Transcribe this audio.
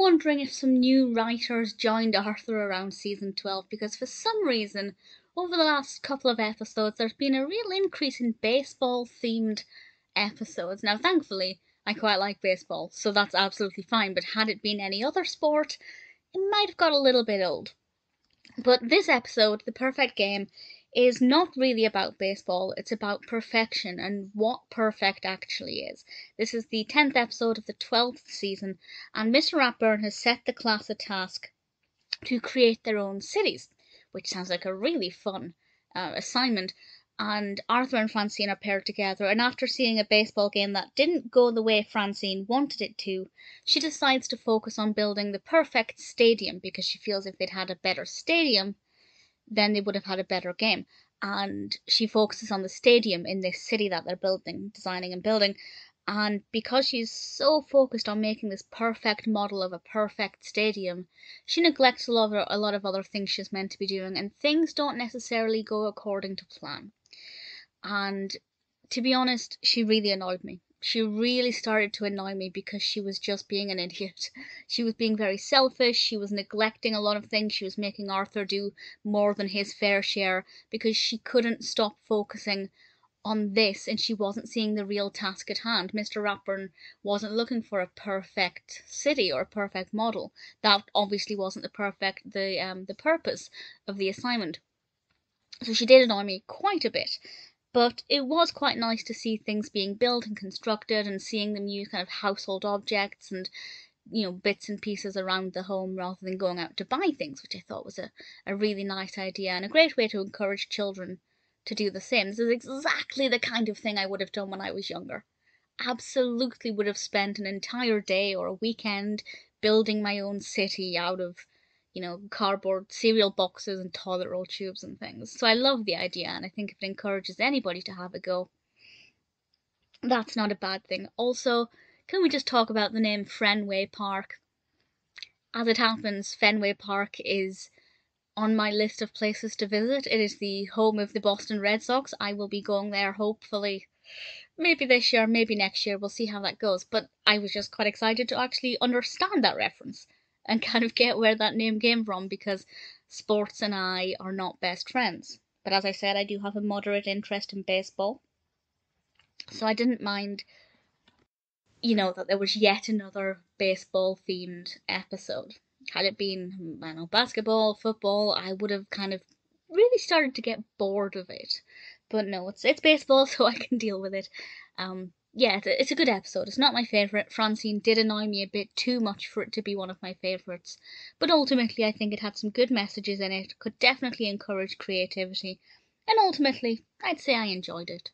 wondering if some new writers joined Arthur around season 12 because for some reason, over the last couple of episodes, there's been a real increase in baseball themed episodes. Now, thankfully, I quite like baseball, so that's absolutely fine, but had it been any other sport, it might have got a little bit old. But this episode, The Perfect Game, is not really about baseball, it's about perfection and what perfect actually is. This is the 10th episode of the 12th season, and Mr. Ratburn has set the class a task to create their own cities, which sounds like a really fun assignment. And Arthur and Francine are paired together, and after seeing a baseball game that didn't go the way Francine wanted it to, she decides to focus on building the perfect stadium because she feels if they'd had a better stadium, then they would have had a better game. And she focuses on the stadium in this city that they're building, designing and building. And because she's so focused on making this perfect model of a perfect stadium, she neglects a lot of other things she's meant to be doing, and things don't necessarily go according to plan. And to be honest, she really annoyed me. She really started to annoy me because she was just being an idiot. She was being very selfish, she was neglecting a lot of things, she was making Arthur do more than his fair share because she couldn't stop focusing on this and she wasn't seeing the real task at hand. Mr. Ratburn wasn't looking for a perfect city or a perfect model. That obviously wasn't the purpose of the assignment. So she did annoy me quite a bit. But it was quite nice to see things being built and constructed and seeing them use kind of household objects and, bits and pieces around the home rather than going out to buy things, which I thought was a really nice idea and a great way to encourage children to do the same. This is exactly the kind of thing I would have done when I was younger. Absolutely would have spent an entire day or a weekend building my own city out of cardboard cereal boxes and toilet roll tubes and things. So I love the idea, and I think if it encourages anybody to have a go, that's not a bad thing. Also, can we just talk about the name Fenway Park? As it happens, Fenway Park is on my list of places to visit. It is the home of the Boston Red Sox. I will be going there hopefully maybe this year, maybe next year. We'll see how that goes. But I was just quite excited to actually understand that reference and kind of get where that name came from because sports and I are not best friends. But as I said, I do have a moderate interest in baseball. So I didn't mind, that there was yet another baseball themed episode. Had it been, I don't know, basketball, football, I would have kind of really started to get bored of it. But no, it's baseball, so I can deal with it. Yeah, it's a good episode. It's not my favourite. Francine did annoy me a bit too much for it to be one of my favourites. But ultimately, I think it had some good messages in it, could definitely encourage creativity, and ultimately, I'd say I enjoyed it.